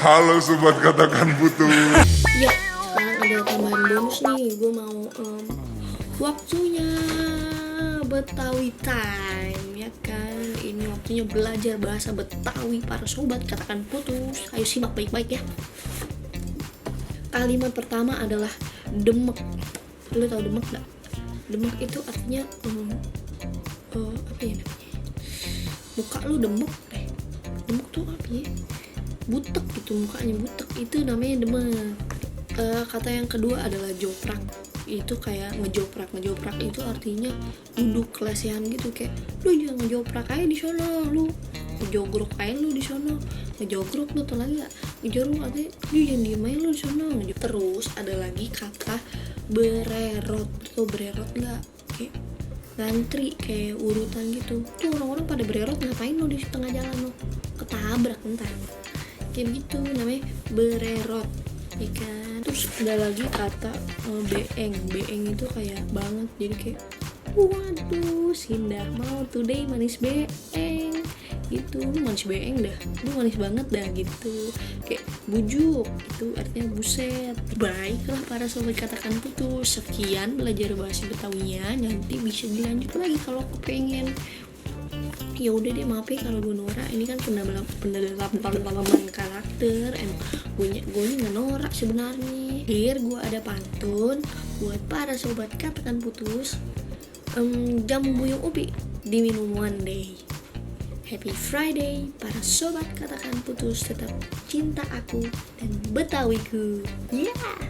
Halo sobat katakan putus. Ya, sekarang ada tambahan bonus nih. Gue mau waktunya Betawi time, ya kan? Ini waktunya belajar bahasa Betawi para sobat katakan putus. Ayo simak baik-baik ya. Kalimat pertama adalah demek. Lu tau demek gak? Demek itu artinya apa ya namanya? Muka lu demek deh. Demek tuh apa ya? Butek gitu, mukanya butek, itu namanya demek. Kata yang kedua adalah joprak. Itu kayak ngejoprak itu artinya duduk lesehan gitu, kayak lu jangan ngejoprak aja di sono, lu ngejogrok aja lu di sono, ngejogrok lu tuh lagi gak ngejogrok artinya lu jangan diem aja lu di sono. Terus ada lagi kata bererot. Tuh bererot nggak? Kayak ngantri, kayak urutan gitu. Tuh orang-orang pada bererot, ngapain lu di tengah jalan lu? Ketabrak entar. Kayak gitu namanya bererot, ya kan? Terus ada lagi kata beeng itu kayak banget, jadi kayak waduh Sindah mau today manis beeng gitu, lu manis beeng dah, lu manis banget dah gitu. Kayak bujuk itu artinya buset. Baiklah para sobat katakan putus, sekian belajar bahasa Betawinya, nanti bisa dilanjut lagi kalau kepengen. Ya udah deh, maaf ya kalau gue norak. Ini kan pendalaman karakter, gue nggak norak sebenarnya. Here gue ada pantun buat para sobat katakan putus. Jamu buyung ubi diminum one day. Happy Friday para sobat katakan putus, tetap cinta aku dan Betawiku. Yeah.